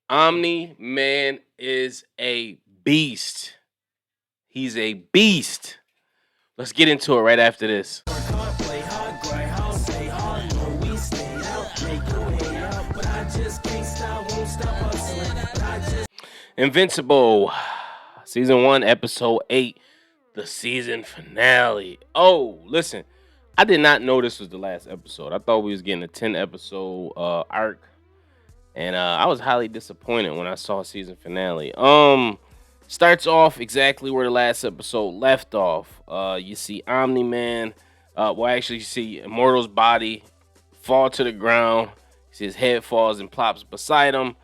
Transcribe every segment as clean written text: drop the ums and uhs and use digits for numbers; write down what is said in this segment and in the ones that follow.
Omni-Man is a beast. He's a beast. Let's get into it right after this. Invincible, season 1, episode 8, the season finale. Oh, listen, I did not know this was the last episode. I thought we was getting a 10 episode arc, and I was highly disappointed when I saw season finale. Starts off exactly where the last episode left off. You see Omni-Man. You see Immortal's body fall to the ground. You see his head falls and plops beside him.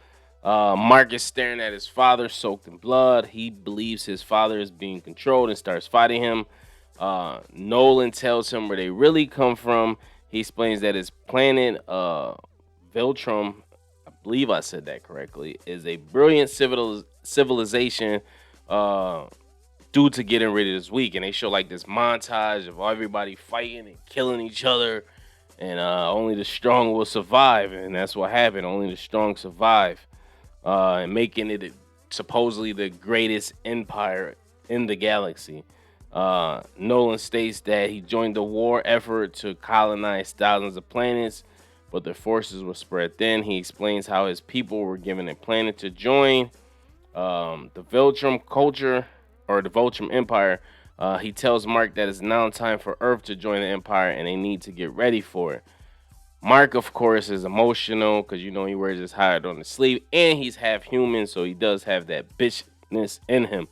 Mark is staring at his father, soaked in blood. He believes his father is being controlled and starts fighting him. Nolan tells him where they really come from. He explains that his planet, Viltrum, I believe I said that correctly, is a brilliant civilization due to getting rid of this weak. And they show like this montage of everybody fighting and killing each other. And only the strong will survive. And that's what happened. Only the strong survive. And making it supposedly the greatest empire in the galaxy. Nolan states that he joined the war effort to colonize thousands of planets, but their forces were spread thin. He explains how his people were given a planet to join the Viltrum culture, or the Viltrum Empire. He tells Mark that it's now time for Earth to join the Empire, and they need to get ready for it. Mark, of course, is emotional because he wears his heart on his sleeve, and he's half human, so he does have that bitchness in him.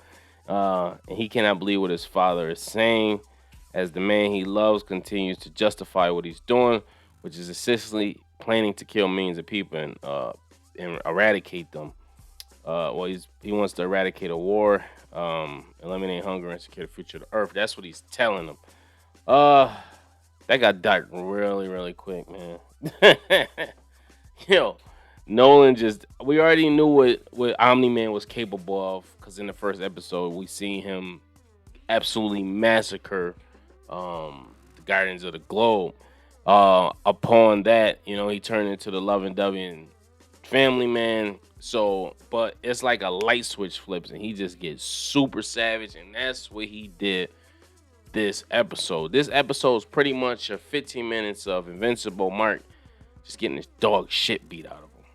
And he cannot believe what his father is saying, as the man he loves continues to justify what he's doing, which is essentially planning to kill millions of people and eradicate them. He wants to eradicate a war, eliminate hunger, and secure the future of the Earth. That's what he's telling them. That got dark really, really quick, man. Nolan we already knew what Omni-Man was capable of, because in the first episode, we seen him absolutely massacre the Guardians of the Globe. Upon that, he turned into the loving family man. So, but it's like a light switch flips, and he just gets super savage, and that's what he did this episode. This episode is pretty much a 15 minutes of Invincible Mark just getting his dog shit beat out of him.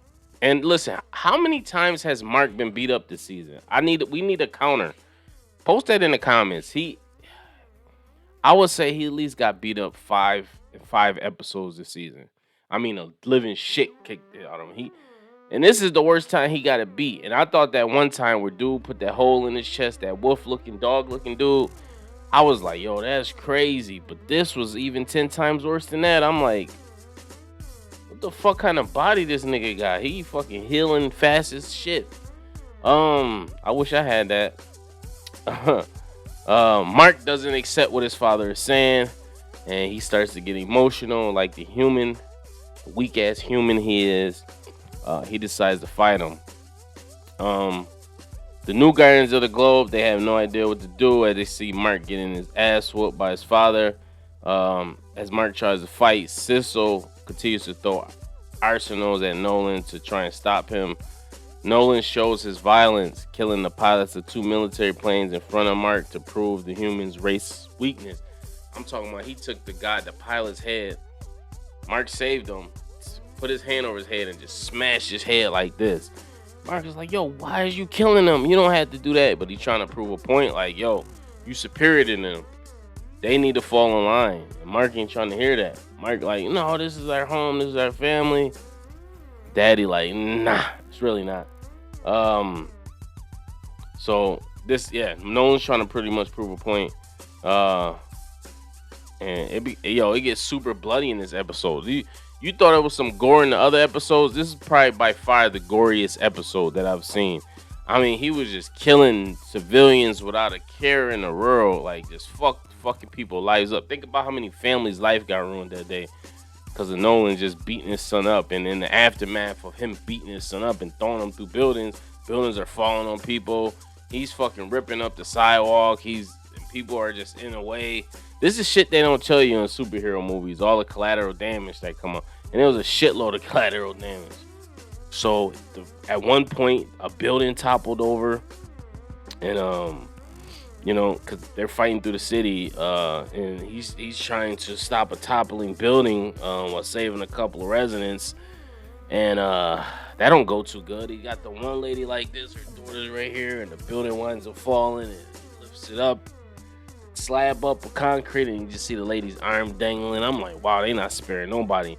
And listen, how many times has Mark been beat up this season? We need a counter. Post that in the comments. I would say he at least got beat up five episodes this season. I mean, a living shit kicked out of him. And this is the worst time he got it beat. And I thought that one time where dude put that hole in his chest, that wolf-looking, dog-looking dude, I was like, yo, that's crazy. But this was even 10 times worse than that. I'm like, what the fuck kind of body this nigga got? He fucking healing fast as shit. I wish I had that. Mark doesn't accept what his father is saying, and he starts to get emotional like the weak ass human he is. He decides to fight him. The new Guardians of the Globe, they have no idea what to do as they see Mark getting his ass whooped by his father. As Mark tries to fight, Sissel continues to throw arsenals at Nolan to try and stop him. Nolan shows his violence, killing the pilots of 2 military planes in front of Mark to prove the human's race weakness. I'm talking about he took the pilot's head. Mark saved him, put his hand over his head and just smashed his head like this. Mark is like, yo, why is you killing them? You don't have to do that. But he's trying to prove a point like, yo, you superior to them. They need to fall in line. And Mark ain't trying to hear that. Mark like, no, this is our home. This is our family. Daddy like, nah, it's really not. So this, Nolan's trying to pretty much prove a point. And it gets super bloody in this episode. You thought it was some gore in the other episodes. This is probably by far the goriest episode that I've seen. I mean, he was just killing civilians without a care in the world. Like, just fucking people's lives up. Think about how many families' life got ruined that day because of Nolan just beating his son up. And in the aftermath of him beating his son up and throwing him through buildings are falling on people. He's fucking ripping up the sidewalk. And people are just in the way. This is shit they don't tell you in superhero movies. All the collateral damage that come up. And there was a shitload of collateral damage. So at one point, a building toppled over, and because they're fighting through the city, and he's trying to stop a toppling building while saving a couple of residents, and that don't go too good. He got the one lady like this, her daughter's right here, and the building winds up falling, and he lifts it up, slab up with concrete, and you just see the lady's arm dangling. I'm like, wow, they not sparing nobody.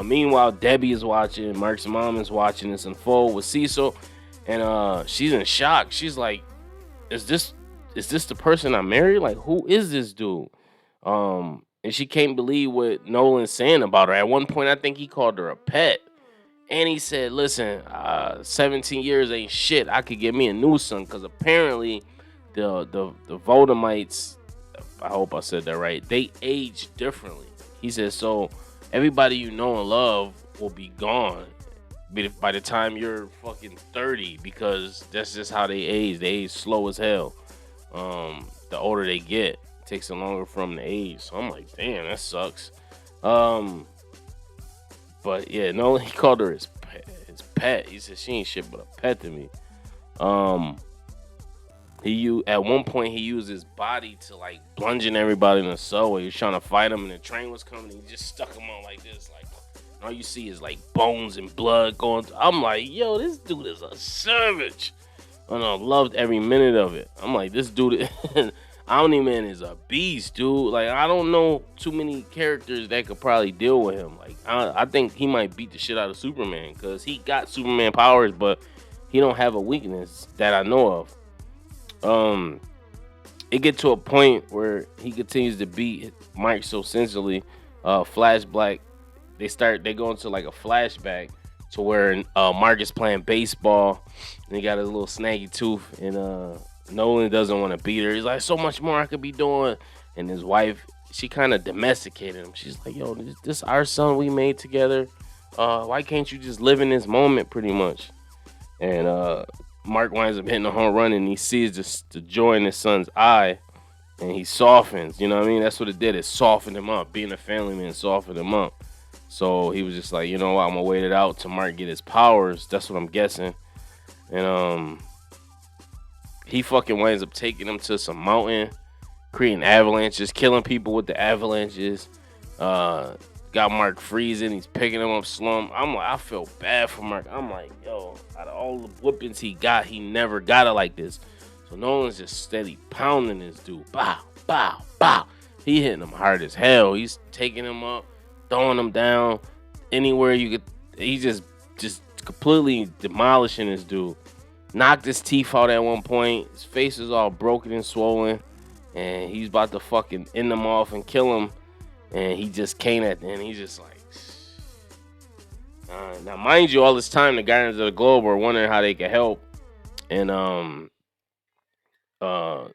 Meanwhile, Debbie is watching, Mark's mom is watching this unfold with Cecil, and she's in shock. She's like, is this the person I married? Like, who is this dude? And she can't believe what Nolan's saying about her. At one point, I think he called her a pet. And he said, listen, 17 years ain't shit. I could get me a new son. Because apparently the Voldemites, I hope I said that right, they age differently. He said, so everybody you know and love will be gone by the time you're fucking 30, because that's just how they age. They age slow as hell. The older they get, it takes them longer from the age. So I'm like, damn, that sucks. But yeah, no, he called her his pet. He said she ain't shit but a pet to me. At one point he used his body to like bludgeon everybody in the subway. He was trying to fight him, and the train was coming. And he just stuck him on like this, like all you see is like bones and blood going. I'm like, yo, this dude is a savage. And I loved every minute of it. I'm like, this dude, Omni-Man is a beast, dude. Like, I don't know too many characters that could probably deal with him. Like, I think he might beat the shit out of Superman, because he got Superman powers, but he don't have a weakness that I know of. It get to a point where he continues to beat Mike so sensually. Flashback, they go into like a flashback to where Mark is playing baseball, and he got his little snaggy tooth, and Nolan doesn't want to beat her. He's like, so much more I could be doing. And his wife, she kind of domesticated him. She's like, yo, this our son we made together. Why can't you just live in this moment, pretty much? And Mark winds up hitting a home run, and he sees the joy in his son's eye, and he softens. You know what I mean? That's what it did. It softened him up. Being a family man softened him up. So he was just like, you know what, I'm gonna wait it out till Mark get his powers. That's what I'm guessing. And he fucking winds up taking him to some mountain, creating avalanches, killing people with the avalanches. Got Mark freezing. He's picking him up slump. I'm like, I feel bad for Mark. I'm like, yo, out of all the whippings he got, he never got it like this. So Nolan's just steady pounding this dude. Bow, bow, bow. He hitting him hard as hell. He's taking him up, throwing him down anywhere you could. He's just completely demolishing this dude. Knocked his teeth out at one point. His face is all broken and swollen, and he's about to fucking end him off and kill him. And he just came at the end. He's just like, now mind you, all this time the Guardians of the Globe were wondering how they could help, and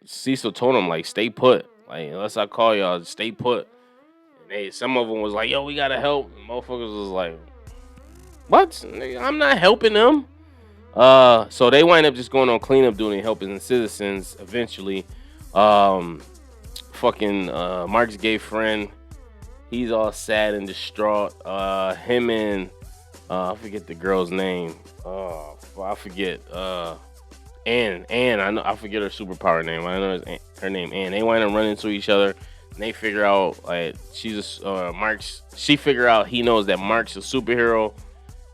Cecil told him, like, stay put. Like, unless I call y'all, stay put. And some of them was like, yo, we gotta help. And motherfuckers was like, what? I'm not helping them. So they wind up just going on cleanup duty and helping the citizens eventually. Mark's gay friend, he's all sad and distraught. Him and I forget the girl's name. I forget. Anne. I forget her superpower name. I know her name Anne. They wind up running into each other, and they figure out like Mark's. She figure out he knows that Mark's a superhero,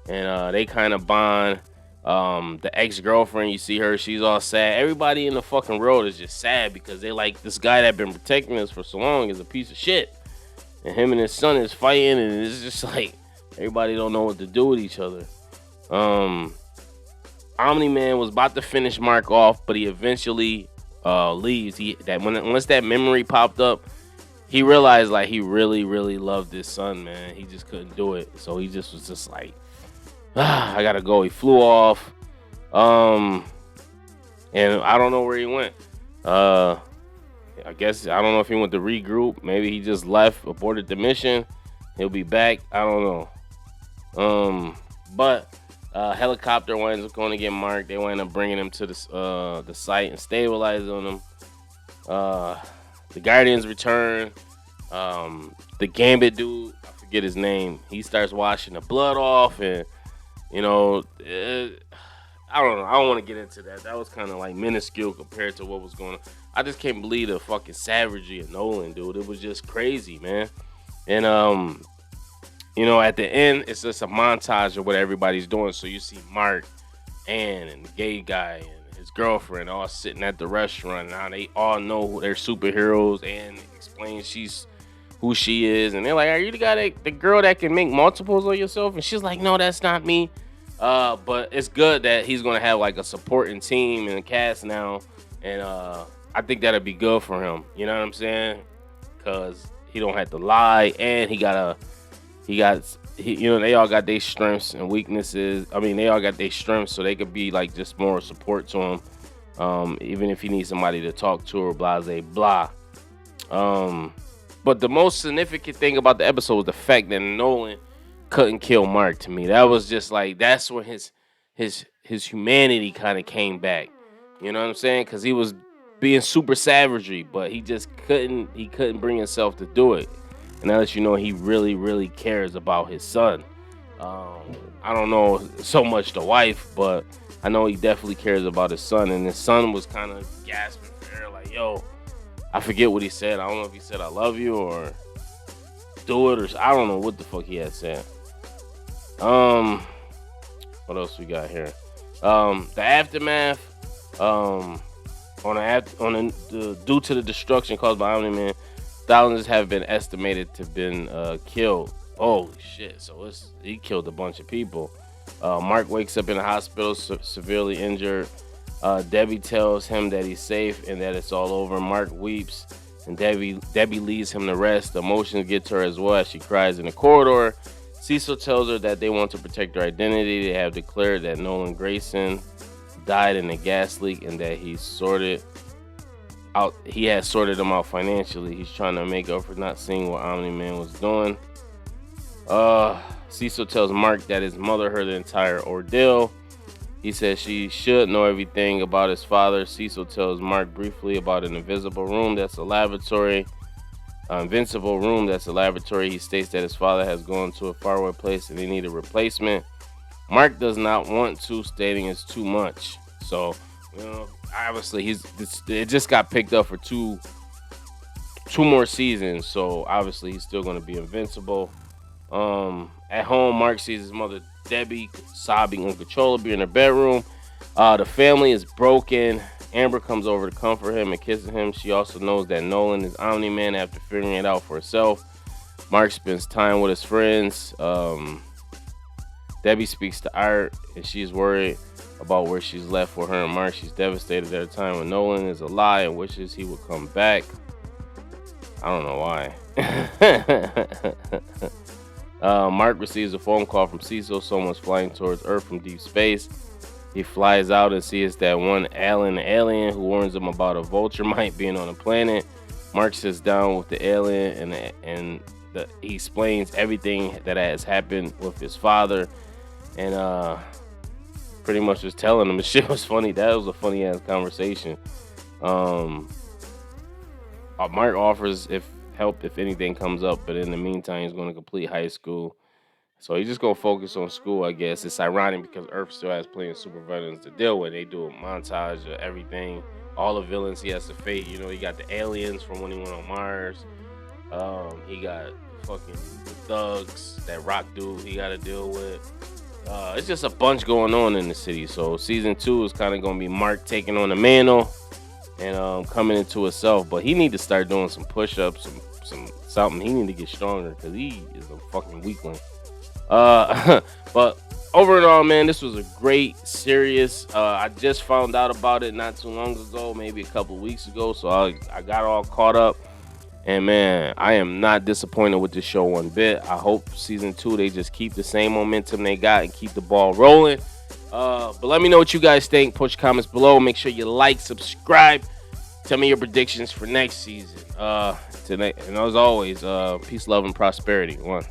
and they kind of bond. The ex-girlfriend, you see her, she's all sad. Everybody in the fucking world is just sad because they like this guy that been protecting us for so long is a piece of shit, and him and his son is fighting, and it's just like everybody don't know what to do with each other. Omni-Man was about to finish Mark off, but he eventually leaves. Once that memory popped up, he realized like he really, really loved his son, man. He just couldn't do it, so he just was just like, I gotta go. He flew off, and I don't know where he went. I guess I don't know if he went to regroup. Maybe he just left, aborted the mission. He'll be back. I don't know. But helicopter winds up going to get Mark. They wind up bringing him to the site and stabilize on him. The Guardians return. The Gambit dude, I forget his name. He starts washing the blood off, and You know, I don't know. I don't want to get into that. That was kind of like minuscule compared to what was going on. I just can't believe the fucking savagery of Nolan, dude. It was just crazy, man. And at the end, it's just a montage of what everybody's doing. So you see Mark, Ann, and the gay guy and his girlfriend all sitting at the restaurant. Now they all know they're superheroes, and explains she's who she is, and they're like, "Are you the girl that can make multiples of yourself?" And she's like, "No, that's not me." But it's good that he's gonna have like a supporting team and a cast now, and I think that'll be good for him. You know what I'm saying? Cause he don't have to lie, and they all got their strengths and weaknesses. I mean, they all got their strengths, so they could be like just more support to him. Even if he needs somebody to talk to or blah blah blah. But the most significant thing about the episode was the fact that Nolan couldn't kill Mark. To me, that was just like that's when his humanity kind of came back. You know what I'm saying? Because he was being super savagery, but he just couldn't. He couldn't bring himself to do it. And that lets you know he really, really cares about his son. I don't know so much the wife, but I know he definitely cares about his son. And his son was kind of gasping for air, like, "Yo." I forget what he said. I don't know if he said "I love you" or "do it" or I don't know what the fuck he had said. What else we got here? The aftermath. Due to the destruction caused by Omni-Man, thousands have been estimated to have been killed. Holy shit! So he killed a bunch of people. Mark wakes up in the hospital, severely injured. Debbie tells him that he's safe and that it's all over. Mark weeps, and Debbie leaves him to rest. The emotions get to her as well as she cries in the corridor. Cecil tells her that they want to protect her identity. They have declared that Nolan Grayson died in a gas leak and that he has sorted them out financially. He's trying to make up for not seeing what Omni-Man was doing. Cecil tells Mark that his mother heard the entire ordeal. He says she should know everything about his father. Cecil tells Mark briefly about an invisible room that's a laboratory. Invincible room that's a laboratory. He states that his father has gone to a faraway place and they need a replacement. Mark does not want to, stating it's too much. So, obviously it just got picked up for two more seasons. So obviously he's still going to be invincible. At home, Mark sees his mother Debbie sobbing uncontrollably in her bedroom. The family is broken. Amber comes over to comfort him and kisses him. She also knows that Nolan is Omni-Man after figuring it out for herself. Mark spends time with his friends. Debbie speaks to Art, and she's worried about where she's left with her and Mark. She's devastated at a time when Nolan is a lie and wishes he would come back. I don't know why. Mark receives a phone call from Cecil. Someone's flying towards Earth from deep space. He flies out and sees that one alien who warns him about a vulture mite being on the planet. Mark sits down with the alien and he explains everything that has happened with his father, and pretty much just telling him the shit was funny. That was a funny ass conversation. Mark offers help if anything comes up, but in the meantime he's going to complete high school. So he's just going to focus on school, I guess. It's ironic because Earth still has plenty of super villains to deal with. They do a montage of everything, all the villains he has to face. You know, he got the aliens from when he went on Mars. He got fucking the thugs, that rock dude he got to deal with. It's just a bunch going on in the city. So season 2 is kind of going to be Mark taking on the mantle and coming into himself. But he need to start doing some push-ups, something. He need to get stronger because he is a fucking weakling. But overall, man, this was a great series. I just found out about it not too long ago, maybe a couple weeks ago, so I got all caught up. And man, I am not disappointed with this show one bit. I hope season 2 they just keep the same momentum they got and keep the ball rolling. But let me know what you guys think. Put your comments below. Make sure you like, subscribe. Tell me your predictions for next season. Tonight, and as always, peace, love, and prosperity. One.